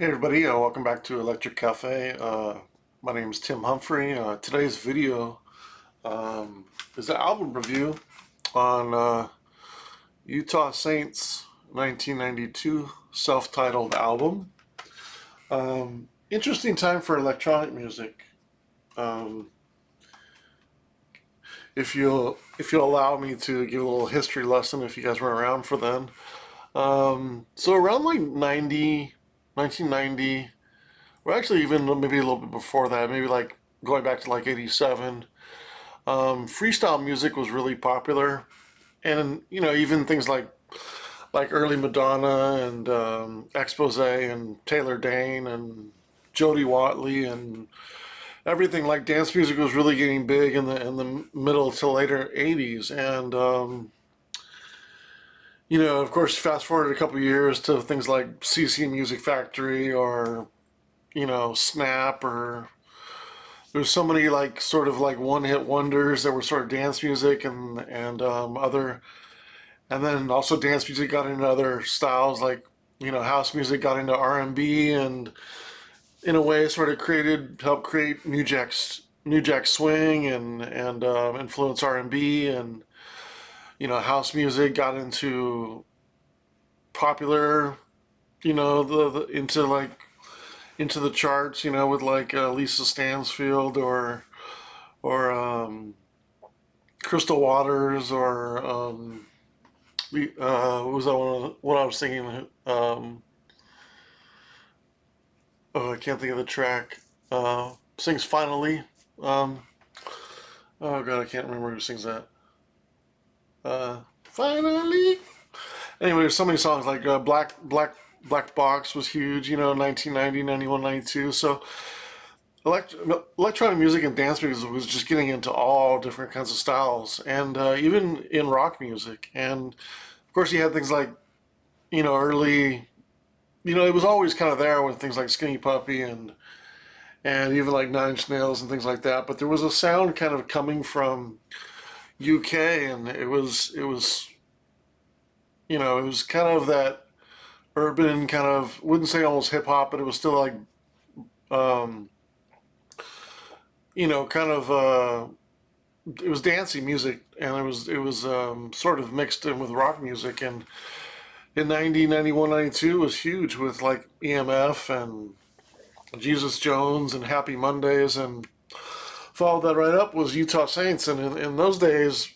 Hey everybody, welcome back to Electric Cafe. My name is Tim Humphrey. Today's video is an album review on Utah Saints 1992 self-titled album. Interesting time for electronic music. Um, if you'll allow me to give a little history lesson, if you guys weren't around for then. So around like 1990. Well, actually, even maybe a little bit before that, maybe like going back to like '87, freestyle music was really popular, and even things like early Madonna and Expose and Taylor Dane and Jody Watley and everything like dance music was really getting big in the middle to later '80s, and of course, fast forward a couple of years to things like CC Music Factory or Snap, or there's so many like sort of like one hit wonders that were sort of dance music and other, and then also dance music got into other styles like house music got into R&B, and in a way sort of helped create New Jack Swing and influence R&B, and house music got into popular, into like into the charts, with like Lisa Stansfield or Crystal Waters, or what was that one? What I was thinking? Oh, I can't think of the track. Sings finally. Um, oh god, I can't remember who sings that. Finally. Anyway, there's so many songs like Black Box was huge. 1990, 91, 92. So electronic music and dance music was just getting into all different kinds of styles, and even in rock music. And of course, you had things like early. It was always kind of there with things like Skinny Puppy and even like Nine Inch Nails and things like that. But there was a sound kind of coming from UK, and it was kind of that urban kind of, wouldn't say almost hip hop, but it was still like um, kind of it was dancey music, and it was sort of mixed in with rock music. And in 90, 91, 92 was huge with like EMF and Jesus Jones and Happy Mondays, and followed that right up was Utah Saints. And in those days,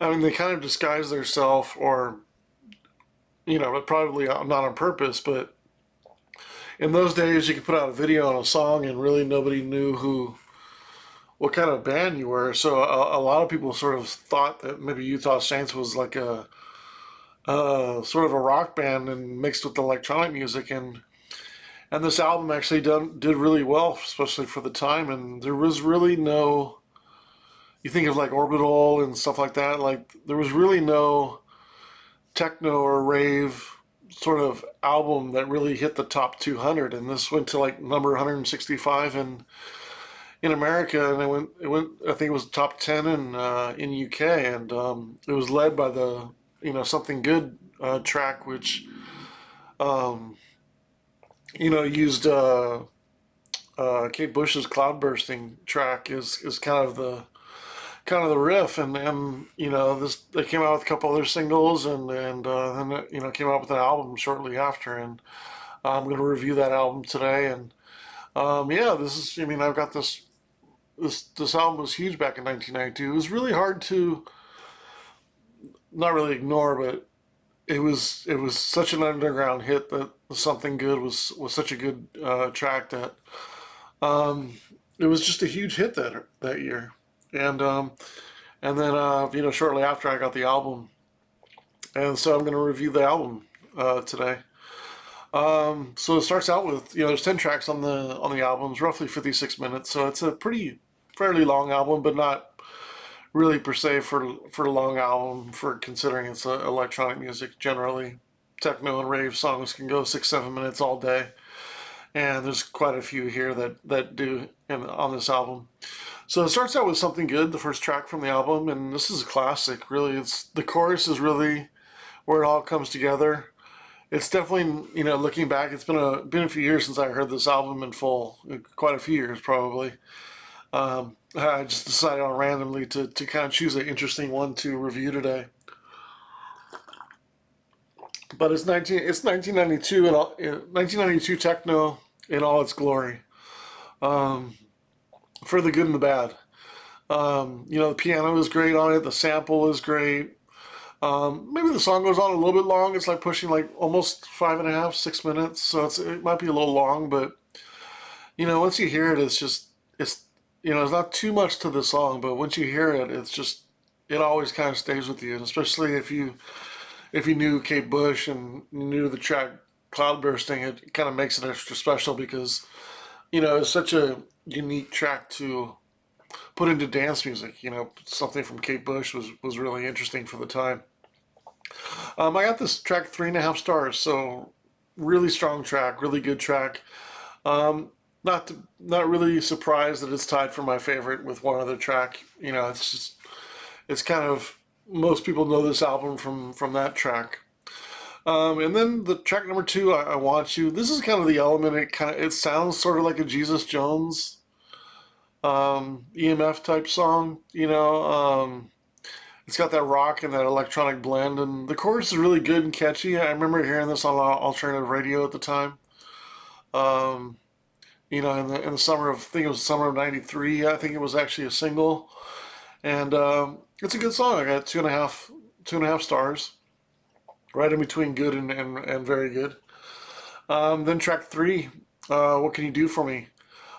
I mean, they kind of disguised themselves, or probably not on purpose, but in those days you could put out a video on a song and really nobody knew what kind of band you were. So a lot of people sort of thought that maybe Utah Saints was like a sort of a rock band and mixed with electronic music. And this album actually did really well, especially for the time. And there was really no, you think of like Orbital and stuff like that, like there was really no techno or rave sort of album that really hit the top 200. And this went to like number 165 in America, and it went. I think it was top 10 in UK, and it was led by the Something Good track, which um, used Kate Bush's Cloud Bursting track is kind of the riff. And this, they came out with a couple other singles, and then came out with an album shortly after. And I'm going to review that album today. And yeah, this is, I mean, I've got this album was huge back in 1992. It was really hard to not really ignore, but it was such an underground hit that Something Good was such a good track that um, it was just a huge hit that year. And then shortly after I got the album, and so I'm going to review the album today. So it starts out with, there's 10 tracks on the album. It's roughly 56 minutes, so it's a pretty fairly long album, but not really per se for a long album, for considering it's electronic music. Generally, techno and rave songs can go 6-7 minutes all day, and there's quite a few here that do on this album. So it starts out with Something Good, the first track from the album, and this is a classic. Really, it's the chorus is really where it all comes together. it's definitely, looking back, it's been a few years since I heard this album in full. Quite a few years, probably. I just decided on randomly to kind of choose an interesting one to review today. But it's 1992 and 1992 techno in all its glory, for the good and the bad. The piano is great on it. The sample is great. Maybe the song goes on a little bit long. It's like pushing like almost 5.5, 6 minutes. So it might be a little long, but once you hear it, it's not too much to the song, but once you hear it, it always kind of stays with you, and especially if you knew Kate Bush and knew the track Cloud Bursting, it kind of makes it extra special because it's such a unique track to put into dance music. Something from Kate Bush was really interesting for the time. I got this track 3.5 stars, so really strong track, really good track. Not really surprised that it's tied for my favorite with one other track. It's kind of, most people know this album from that track. And then the track number two, I Want You. This is kind of the element. It sounds sort of like a Jesus Jones EMF type song. It's got that rock and that electronic blend, and the chorus is really good and catchy. I remember hearing this on alternative radio at the time. In the summer of, I think it was the summer of '93. I think it was actually a single, and it's a good song. I got 2.5 stars, right in between good and very good. Then track three, What Can You Do For Me?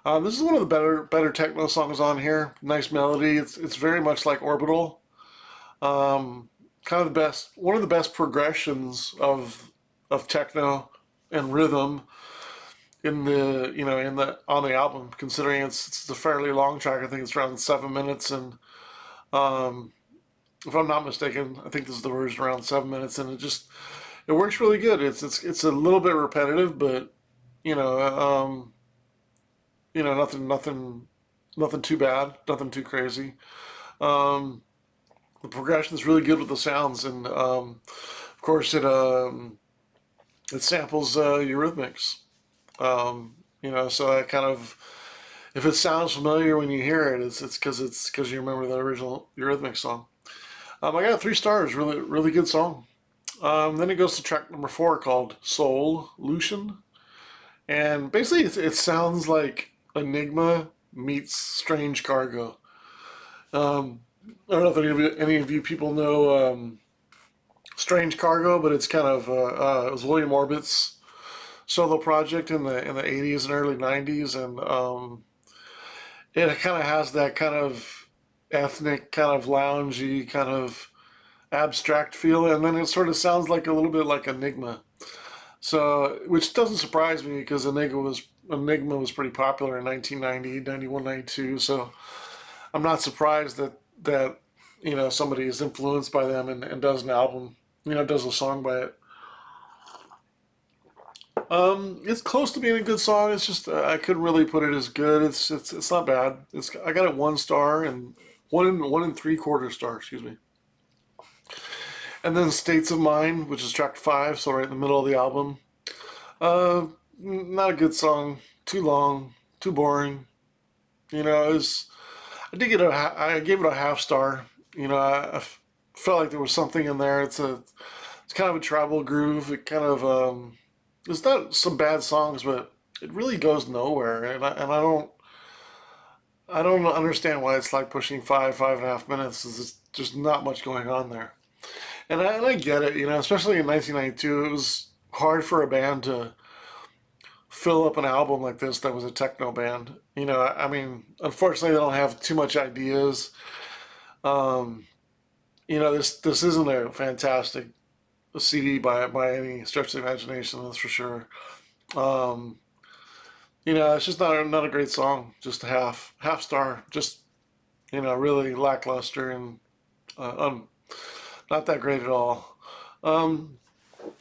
This is one of the better techno songs on here. Nice melody. It's very much like Orbital. Kind of one of the best progressions of techno and rhythm on the album. Considering it's a fairly long track. I think it's around 7 minutes, and um, if I'm not mistaken, I think this is the version around 7 minutes, and it works really good. It's a little bit repetitive, but you know, um, nothing too bad, nothing too crazy. Um, the progression is really good with the sounds, and of course it samples Eurythmics. So I kind of, if it sounds familiar when you hear it, it's because you remember the original Eurythmics song. I got 3 stars, really really good song. Then it goes to track number four called Soul Lucian, and basically it sounds like Enigma meets Strange Cargo. Um, I don't know if any of you people know Strange Cargo, but it's kind of it was William Orbit's solo project in the 80s and early 90s, and it kind of has that kind of ethnic, kind of loungy, kind of abstract feel, and then it sort of sounds like a little bit like Enigma. So, which doesn't surprise me because Enigma was pretty popular in 1990, 91, 92. So I'm not surprised that somebody is influenced by them and does an album, does a song by it. It's close to being a good song. It's just I couldn't really put it as good. It's not bad. I got it 1 star and 1 and 3/4 star. Excuse me. And then States of Mind, which is track five, so right in the middle of the album. Uh, Not a good song. Too long. Too boring. It was. I gave it a half star. I felt like there was something in there. It's kind of a tribal groove. It kind of It's not some bad songs, but it really goes nowhere, and I don't understand why it's like pushing 5.5 minutes. There's just not much going on there, and I get it, especially in 1992, it was hard for a band to fill up an album like this that was a techno band. I mean, unfortunately, they don't have too much ideas. Um, this isn't a fantastic CD by any stretch of the imagination, that's for sure. Um, it's just not a great song. Just a half star. Just really lackluster and not that great at all. Um,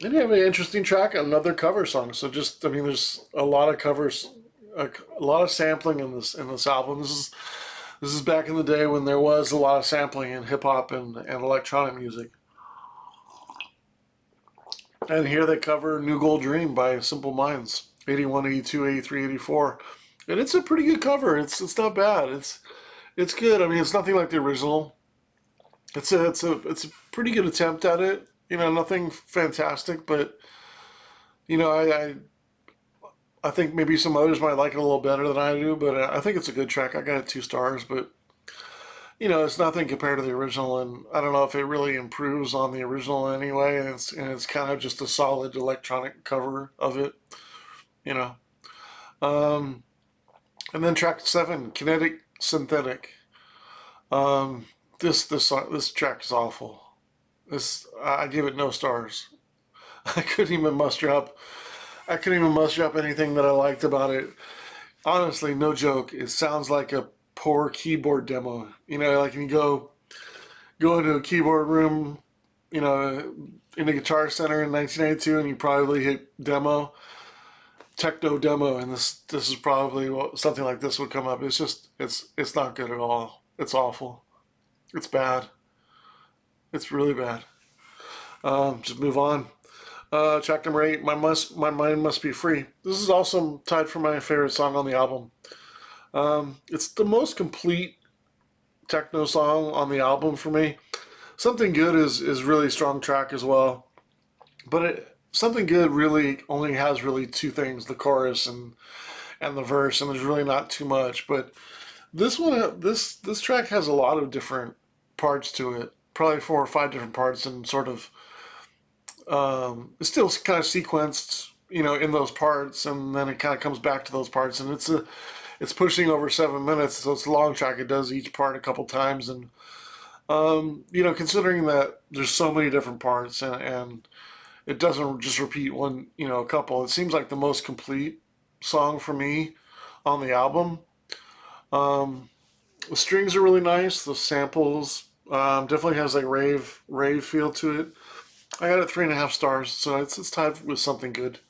and you have an interesting track, another cover song. So I mean, there's a lot of covers, a lot of sampling in this album. This is back in the day when there was a lot of sampling in hip hop and electronic music. And here they cover New Gold Dream by Simple Minds, 81, 82, 83, 84. And it's a pretty good cover. It's not bad. It's good. I mean, it's nothing like the original. It's a pretty good attempt at it. You know, nothing fantastic, but you know, I think maybe some others might like it a little better than I do, but I think it's a good track. I got it 2 stars, but you know, it's nothing compared to the original, and I don't know if it really improves on the original anyway. And it's kind of just a solid electronic cover of it, you know. Um, and then track 7, Kinetic Synthetic. Um, this track is awful. I give it no stars. I couldn't even muster up. I couldn't even muster up anything that I liked about it. Honestly, no joke. It sounds like a poor keyboard demo. You know, like when you go into a keyboard room, you know, in the Guitar Center in 1982, and you probably hit demo, techno demo, and this is probably something like this would come up. It's just it's not good at all. It's awful. It's bad. It's really bad. Just move on. Track number 8, my mind must be free. This is also tied for my favorite song on the album. It's the most complete techno song on the album for me. Something Good is really strong track as well, but Something Good really only has really 2 things: the chorus and the verse, and there's really not too much. But this track has a lot of different parts to it, probably 4 or 5 different parts, and sort of it's still kind of sequenced, you know, in those parts, and then it kind of comes back to those parts, and it's pushing over 7 minutes, so it's a long track. It does each part a couple times, and you know, considering that there's so many different parts, and it doesn't just repeat one, you know, a couple. It seems like the most complete song for me on the album. Um, the strings are really nice. The samples definitely has like rave feel to it. I got it 3.5 stars, so it's tied with Something Good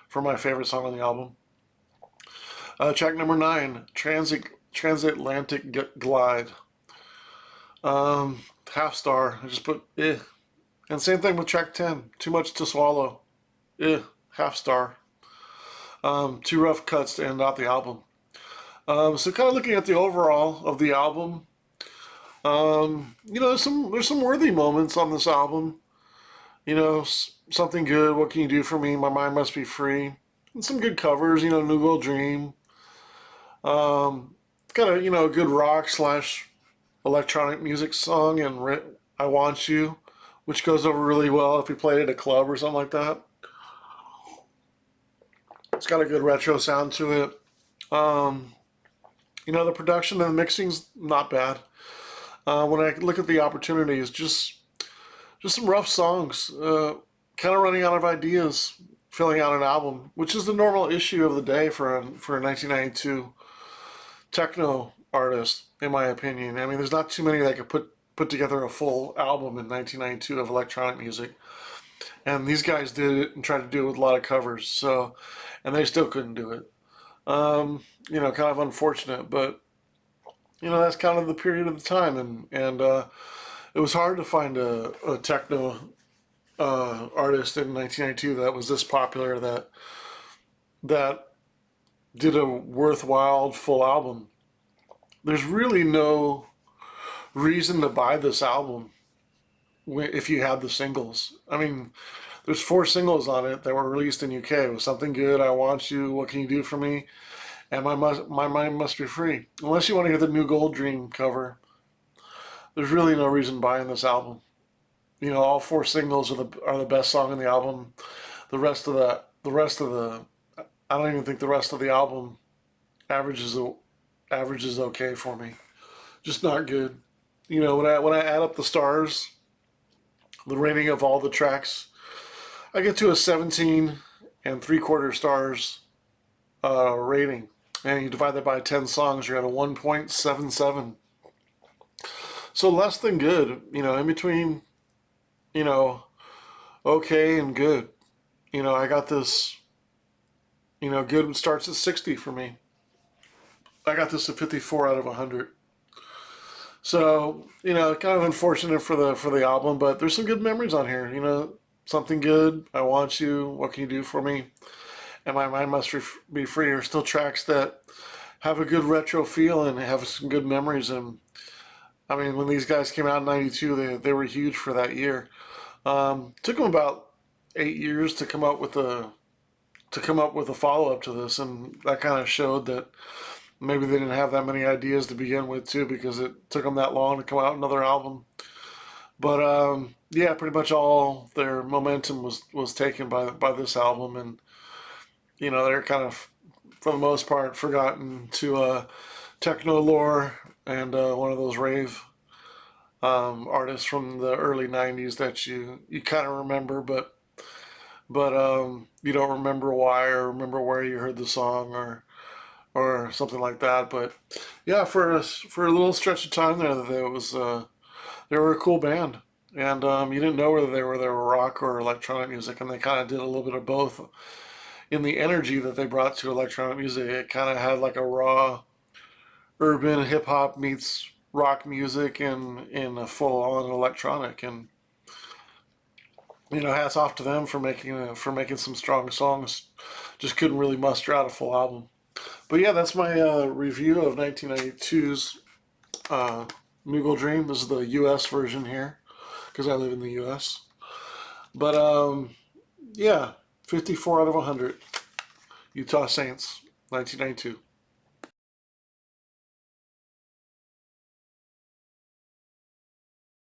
for my favorite song on the album. Track number 9, Transatlantic Glide. Half star. I just put eh. And same thing with track 10, Too Much to Swallow. Eh, half star. Too rough cuts to end out the album. So kind of looking at the overall of the album, you know, there's some worthy moments on this album. You know, Something Good, What Can You Do For Me, My Mind Must Be Free, and some good covers. You know, New Gold Dream. Got a, you know, a good rock slash electronic music song, and I Want You, which goes over really well if you played it at a club or something like that. It's got a good retro sound to it. Um, you know, the production and the mixing's not bad. When I look at the opportunities, just some rough songs. Kind of running out of ideas, filling out an album, which is the normal issue of the day for a 1992 techno artist, in my opinion. I mean, there's not too many that could put together a full album in 1992 of electronic music, and these guys did it and tried to do it with a lot of covers. So, and they still couldn't do it. You know, kind of unfortunate, but you know, that's kind of the period of the time, and it was hard to find a techno artist in 1992 that was this popular, that did a worthwhile full album. There's really no reason to buy this album if you had the singles. I mean, there's 4 singles on it that were released in UK. It was Something Good, I Want You, What Can You Do For Me, and My Mind Must Be Free. Unless you want to hear the New Gold Dream cover, there's really no reason buying this album. You know, all 4 singles are the best song in the album. The rest of the I don't even think the rest of the album averages averages okay for me. Just not good. You know, when I add up the stars, the rating of all the tracks, I get to a 17.75 stars rating, and you divide that by 10 songs, you're at a 1.77. So less than good. You know, in between, you know, okay and good. You know, I got this. You know, good starts at 60 for me. I got this at 54 out of 100. So, you know, kind of unfortunate for the album, but there's some good memories on here. You know, Something Good, I Want You, What Can You Do For Me, and My Mind Must Be Free are still tracks that have a good retro feel and have some good memories. And I mean, when these guys came out in '92, they were huge for that year. Took them about 8 years to come up with a follow up to this, and that kind of showed that maybe they didn't have that many ideas to begin with too, because it took them that long to come out another album. But yeah, pretty much all their momentum was taken by this album, and they're kind of, for the most part, forgotten to techno lore and one of those rave artists from the early '90s that you kind of remember, but you don't remember why or remember where you heard the song or something like that. But yeah, for a little stretch of time there, they were a cool band, and you didn't know whether they were rock or electronic music, and they kind of did a little bit of both. In the energy that they brought to electronic music, it kind of had like a raw urban hip hop meets rock music in a full on electronic, and hats off to them for making some strong songs. Just couldn't really muster out a full album. But yeah, that's my review of 1992's uh, Moogle Dream. This is the U.S. version here because I live in the U.S. But yeah, 54 out of 100. Utah Saints, 1992.